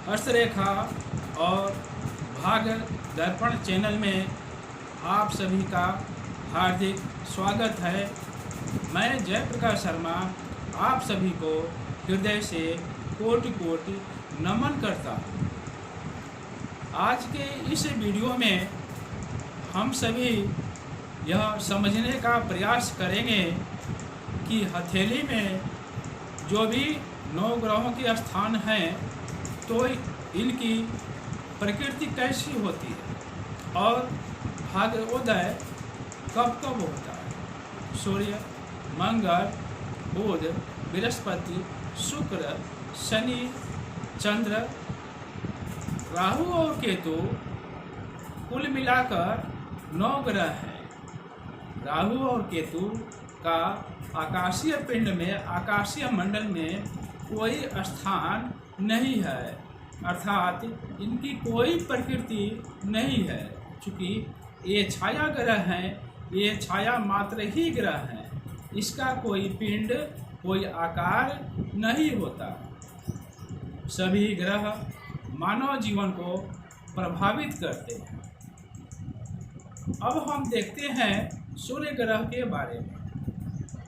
हस्तरेखा और भाग्य दर्पण चैनल में आप सभी का हार्दिक स्वागत है। मैं जयप्रकाश शर्मा आप सभी को हृदय से कोटि कोटि नमन करता हूँ। आज के इस वीडियो में हम सभी यह समझने का प्रयास करेंगे कि हथेली में जो भी 9 ग्रहों के स्थान हैं तो इनकी प्रकृति कैसी होती है और भाग्योदय कब कब होता है। सूर्य, मंगल, बुध, बृहस्पति, शुक्र, शनि, चंद्र, राहु और केतु कुल मिलाकर 9 ग्रह हैं। राहु और केतु का आकाशीय पिंड में, आकाशीय मंडल में कोई स्थान नहीं है, अर्थात इनकी कोई प्रकृति नहीं है। चूँकि ये छाया ग्रह हैं, ये छाया मात्र ही ग्रह हैं, इसका कोई पिंड, कोई आकार नहीं होता। सभी ग्रह मानव जीवन को प्रभावित करते हैं। अब हम देखते हैं सूर्य ग्रह के बारे में।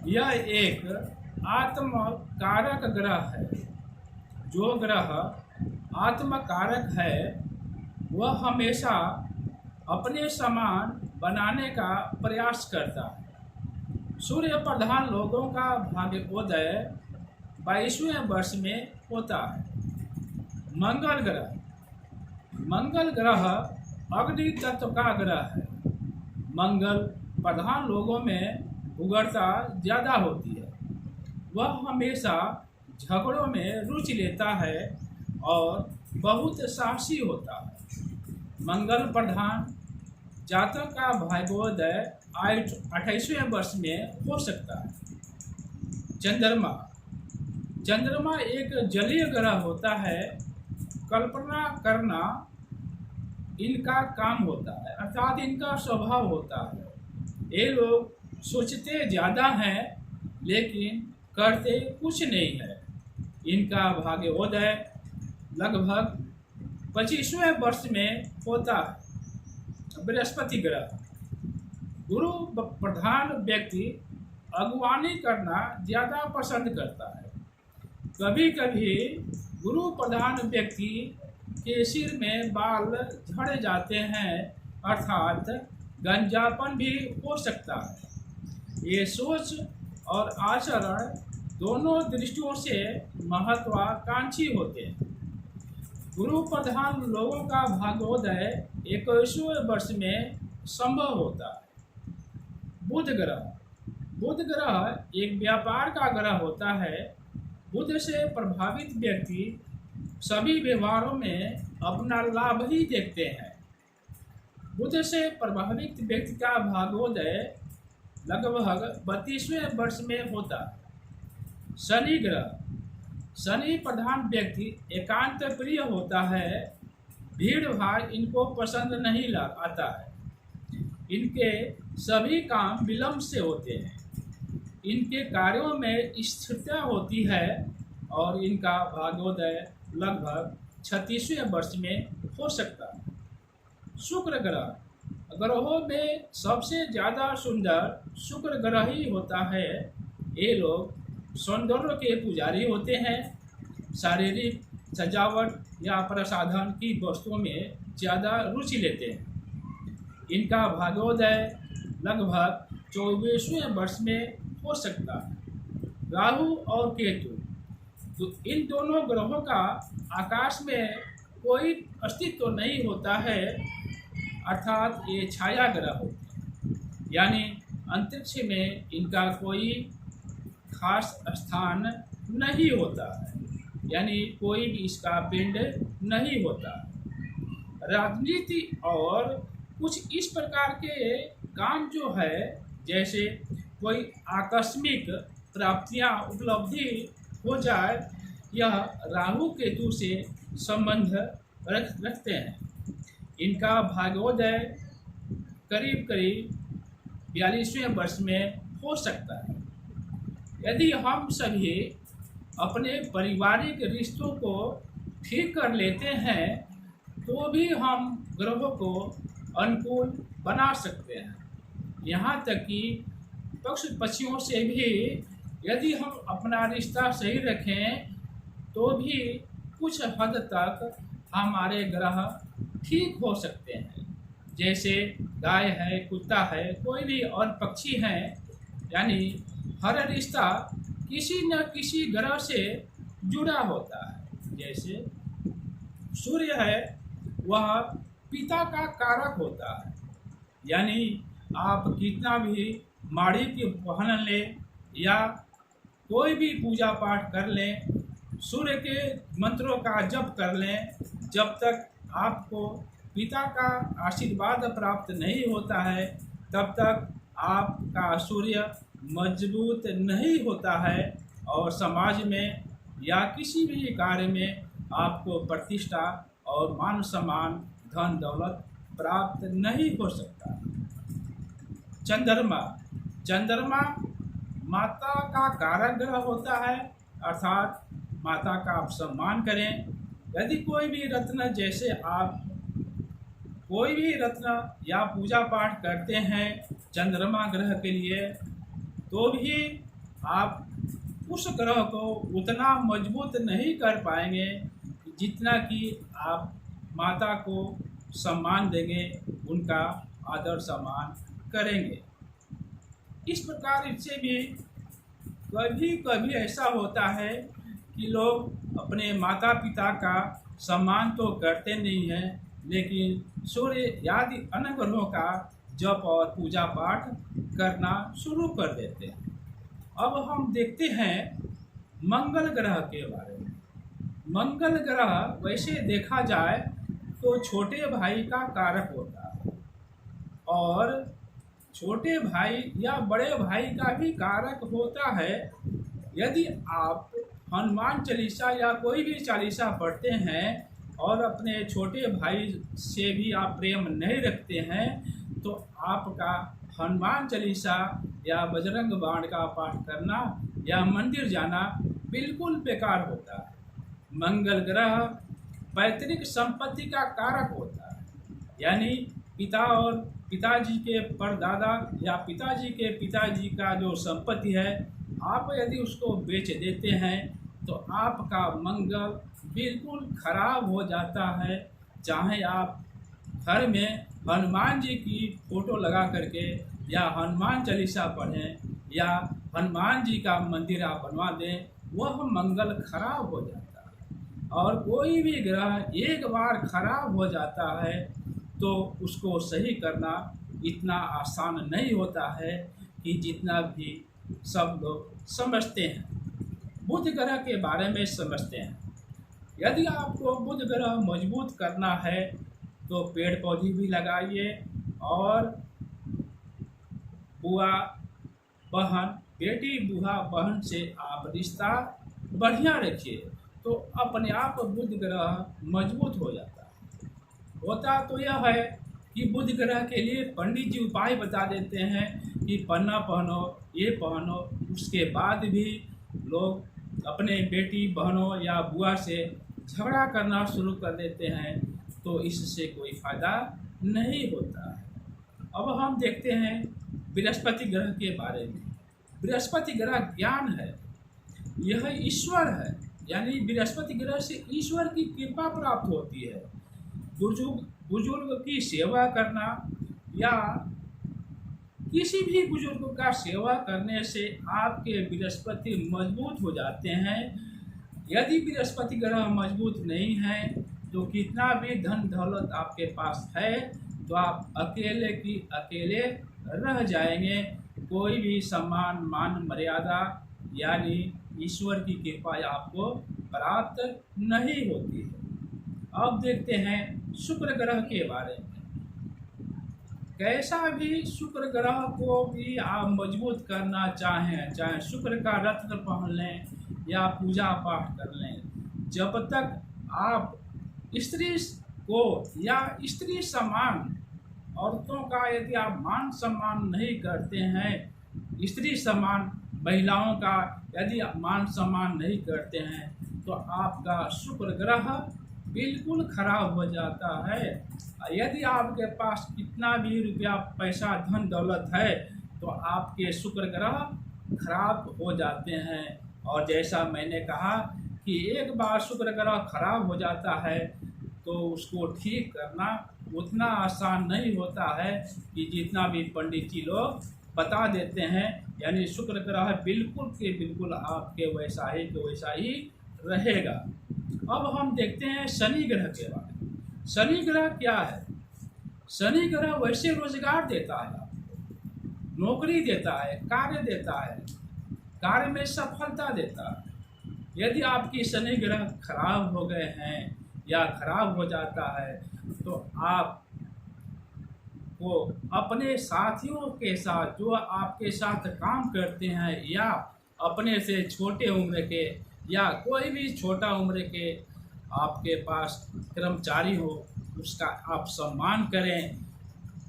यह एक आत्मकारक ग्रह है। जो ग्रह आत्मकारक है वह हमेशा अपने समान बनाने का प्रयास करता है। सूर्य प्रधान लोगों का भाग्योदय 22वें वर्ष में होता है। मंगल ग्रह अग्नि तत्व का ग्रह है। मंगल प्रधान लोगों में उग्रता ज़्यादा होती है। वह हमेशा झगड़ों में रुचि लेता है और बहुत साहसी होता है। मंगल प्रधान जातक का भाग्योदय 28वें वर्ष में हो सकता है। चंद्रमा एक जलीय ग्रह होता है। कल्पना करना इनका काम होता है, अर्थात इनका स्वभाव होता है। ये लोग सोचते ज़्यादा हैं लेकिन करते कुछ नहीं है। इनका भाग्योदय लगभग 25वें वर्ष में होता है। बृहस्पति ग्रह गुरु प्रधान व्यक्ति अगुवानी करना ज़्यादा पसंद करता है। कभी कभी गुरु प्रधान व्यक्ति के सिर में बाल झड़ जाते हैं, अर्थात गंजापन भी हो सकता है। ये सोच और आचरण दोनों दृष्टियों से महत्वाकांक्षी होते हैं। गुरु प्रधान लोगों का भाग्योदय 21वें वर्ष में संभव होता है। बुध ग्रह एक व्यापार का ग्रह होता है। बुध से प्रभावित व्यक्ति सभी व्यवहारों में अपना लाभ ही देखते हैं। बुध से प्रभावित व्यक्ति का भाग्योदय लगभग 32वें वर्ष में होता है। शनि प्रधान व्यक्ति एकांत प्रिय होता है। भीड़ भाड़ इनको पसंद नहीं आता है। इनके सभी काम विलंब से होते हैं। इनके कार्यों में स्थिरता होती है और इनका भाग्योदय लगभग 36वें वर्ष में हो सकता है। शुक्र ग्रह ग्रहों में सबसे ज़्यादा सुंदर शुक्र ग्रह ही होता है। ये लोग सौंदर्य के पुजारी होते हैं। शारीरिक सजावट या प्रसाधन की वस्तुओं में ज़्यादा रुचि लेते हैं। इनका भाग्योदय लगभग 24वें वर्ष में हो सकता है। राहु और केतु तो इन दोनों ग्रहों का आकाश में कोई अस्तित्व नहीं होता है, अर्थात ये छाया ग्रह होते हैं, यानी अंतरिक्ष में इनका कोई खास स्थान नहीं होता है, यानी कोई भी इसका पिंड नहीं होता। राजनीति और कुछ इस प्रकार के काम जो है, जैसे कोई आकस्मिक प्राप्तियां, उपलब्धि हो जाए, यह राहु केतु से संबंध रखते हैं। इनका भाग्योदय करीब 42वें वर्ष में हो सकता है। यदि हम सभी अपने पारिवारिक रिश्तों को ठीक कर लेते हैं तो भी हम ग्रहों को अनुकूल बना सकते हैं। यहाँ तक कि पशु पक्षियों से भी यदि हम अपना रिश्ता सही रखें तो भी कुछ हद तक हमारे ग्रह ठीक हो सकते हैं। जैसे गाय है, कुत्ता है, कोई भी और पक्षी हैं, यानी हर रिश्ता किसी न किसी ग्रह से जुड़ा होता है। जैसे सूर्य है, वह पिता का कारक होता है, यानी आप कितना भी माड़ी की पहन लें या कोई भी पूजा पाठ कर लें, सूर्य के मंत्रों का जप कर लें, जब तक आपको पिता का आशीर्वाद प्राप्त नहीं होता है तब तक आपका सूर्य मजबूत नहीं होता है और समाज में या किसी भी कार्य में आपको प्रतिष्ठा और मान सम्मान, धन दौलत प्राप्त नहीं हो सकता। चंद्रमा चंद्रमा माता का कारक ग्रह होता है, अर्थात माता का आप सम्मान करें। यदि कोई भी रत्न, जैसे आप कोई भी रत्न या पूजा पाठ करते हैं चंद्रमा ग्रह के लिए, तो भी आप उस ग्रह को उतना मजबूत नहीं कर पाएंगे जितना कि आप माता को सम्मान देंगे, उनका आदर सम्मान करेंगे। इस प्रकार इससे भी कभी कभी ऐसा होता है कि लोग अपने माता पिता का सम्मान तो करते नहीं हैं, लेकिन सूर्य आदि अन्य ग्रहों का जप और पूजा पाठ करना शुरू कर देते हैं। अब हम देखते हैं मंगल ग्रह के बारे में। मंगल ग्रह वैसे देखा जाए तो छोटे भाई का कारक होता है और छोटे भाई या बड़े भाई का भी कारक होता है। यदि आप हनुमान चालीसा या कोई भी चालीसा पढ़ते हैं और अपने छोटे भाई से भी आप प्रेम नहीं रखते हैं तो आपका हनुमान चालीसा या बजरंग बाण का पाठ करना या मंदिर जाना बिल्कुल बेकार होता है। मंगल ग्रह पैतृक संपत्ति का कारक होता है, यानी पिता और पिताजी के परदादा या पिताजी के पिताजी का जो संपत्ति है, आप यदि उसको बेच देते हैं तो आपका मंगल बिल्कुल खराब हो जाता है। चाहे आप घर में हनुमान जी की फोटो लगा करके या हनुमान चालीसा पढ़ें या हनुमान जी का मंदिर आप बनवा दें, वह मंगल खराब हो जाता है। और कोई भी ग्रह एक बार खराब हो जाता है तो उसको सही करना इतना आसान नहीं होता है कि जितना भी सब लोग समझते हैं। बुध ग्रह के बारे में समझते हैं। यदि आपको बुध ग्रह मजबूत करना है तो पेड़ पौधे भी लगाइए और बुआ बहन, बेटी बुआ बहन से आप रिश्ता बढ़िया रखिए तो अपने आप बुध ग्रह मजबूत हो जाता है। होता तो यह है कि बुध ग्रह के लिए पंडित जी उपाय बता देते हैं कि पन्ना पहनो, ये पहनो, उसके बाद भी लोग अपने बेटी बहनों या बुआ से झगड़ा करना शुरू कर देते हैं, तो इससे कोई फायदा नहीं होता है। अब हम देखते हैं बृहस्पति ग्रह के बारे में। बृहस्पति ग्रह ज्ञान है, यह ईश्वर है, यानी बृहस्पति ग्रह से ईश्वर की कृपा प्राप्त होती है। बुजुर्ग की सेवा करना या किसी भी बुजुर्ग का सेवा करने से आपके बृहस्पति मजबूत हो जाते हैं। यदि बृहस्पति ग्रह मजबूत नहीं है तो कितना भी धन दौलत आपके पास है तो आप अकेले की अकेले रह जाएंगे। कोई भी सम्मान, मान, मर्यादा यानी ईश्वर की कृपा आपको प्राप्त नहीं होती है। अब देखते हैं शुक्र ग्रह के बारे में। कैसा भी शुक्र ग्रह को भी आप मजबूत करना चाहें, चाहे शुक्र का रत्न पहन लें या पूजा पाठ कर लें, जब तक आप स्त्री को या स्त्री समान औरतों का यदि आप मान सम्मान नहीं करते हैं, स्त्री समान महिलाओं का यदि आप मान सम्मान नहीं करते हैं, तो आपका शुक्र ग्रह बिल्कुल खराब हो जाता है। यदि आपके पास कितना भी रुपया पैसा धन दौलत है तो आपके शुक्र ग्रह खराब हो जाते हैं। और जैसा मैंने कहा कि एक बार शुक्र ग्रह खराब हो जाता है तो उसको ठीक करना उतना आसान नहीं होता है कि जितना भी पंडित जी लोग बता देते हैं। यानी शुक्र ग्रह बिल्कुल के बिल्कुल आपके वैसा ही रहेगा। अब हम देखते हैं शनि ग्रह के बारे में। शनि ग्रह क्या है? शनि ग्रह वैसे रोजगार देता है आपको, नौकरी देता है, कार्य देता है, कार्य में सफलता देता है। यदि आपकी शनि ग्रह खराब हो गए हैं या खराब हो जाता है तो आप को अपने साथियों के साथ जो आपके साथ काम करते हैं या अपने से छोटे उम्र के या कोई भी छोटा उम्र के आपके पास कर्मचारी हो उसका आप सम्मान करें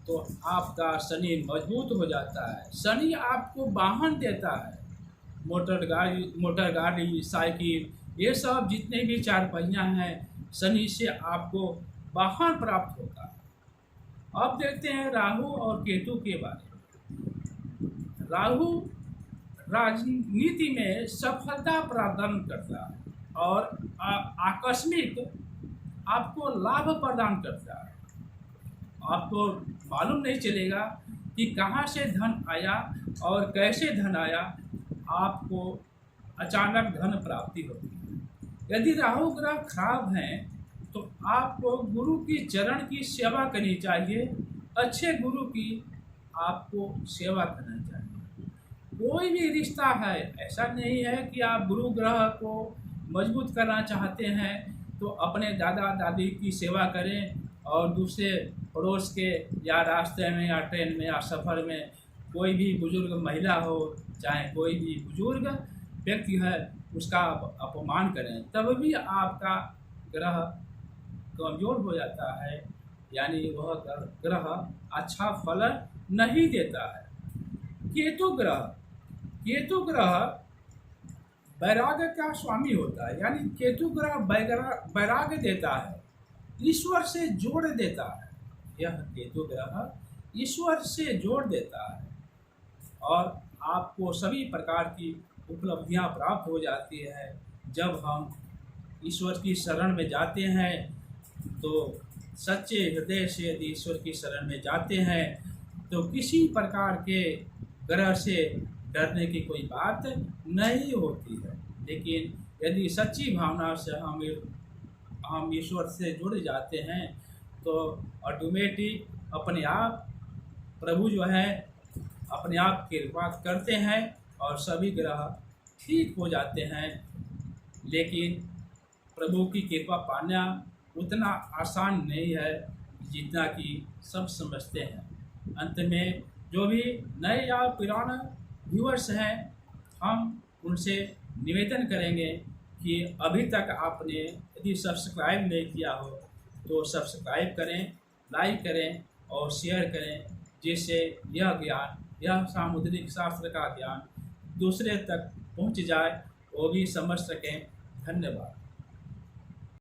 तो आपका शनि मजबूत हो जाता है। शनि आपको वाहन देता है, मोटर गाड़ी, साइकिल, ये सब जितने भी चार पहिया हैं शनि से आपको वाहन प्राप्त होता है। अब देखते हैं राहु और केतु के बारे में। राहु राजनीति में सफलता प्रदान करता है और आकस्मिक आपको लाभ प्रदान करता है। आपको मालूम नहीं चलेगा कि कहाँ से धन आया और कैसे धन आया, आपको अचानक धन प्राप्ति होती है। यदि राहु ग्रह खराब हैं तो आपको गुरु की चरण की सेवा करनी चाहिए। अच्छे गुरु की आपको सेवा करना चाहिए। कोई भी रिश्ता है, ऐसा नहीं है कि आप गुरु ग्रह को मजबूत करना चाहते हैं तो अपने दादा दादी की सेवा करें और दूसरे पड़ोस के या रास्ते में या ट्रेन में या सफ़र में कोई भी बुजुर्ग महिला हो चाहे कोई भी बुजुर्ग व्यक्ति है उसका अपमान करें, तब भी आपका ग्रह कमज़ोर हो जाता है। यानी वह ग्रह अच्छा फल नहीं देता है। केतु ग्रह वैराग्य का स्वामी होता है। यानी केतु ग्रह वैराग्य देता है, ईश्वर से जोड़ देता है। यह केतु ग्रह ईश्वर से जोड़ देता है और आपको सभी प्रकार की उपलब्धियां प्राप्त हो जाती है। जब हम ईश्वर की शरण में जाते हैं तो सच्चे हृदय से यदि ईश्वर की शरण में जाते हैं तो किसी प्रकार के ग्रह से डरने की कोई बात नहीं होती है। लेकिन यदि सच्ची भावना से हम ईश्वर से जुड़ जाते हैं तो ऑटोमेटिक अपने आप प्रभु जो है अपने आप कृपा करते हैं और सभी ग्रह ठीक हो जाते हैं। लेकिन प्रभु की कृपा पाना उतना आसान नहीं है जितना कि सब समझते हैं। अंत में जो भी नए या पुराने व्यूअर्स हैं हम उनसे निवेदन करेंगे कि अभी तक आपने यदि सब्सक्राइब नहीं किया हो तो सब्सक्राइब करें, लाइक करें और शेयर करें, जिससे यह ज्ञान, यह सामुद्रिक शास्त्र का ज्ञान दूसरे तक पहुंच जाए, वो भी समझ सकें। धन्यवाद।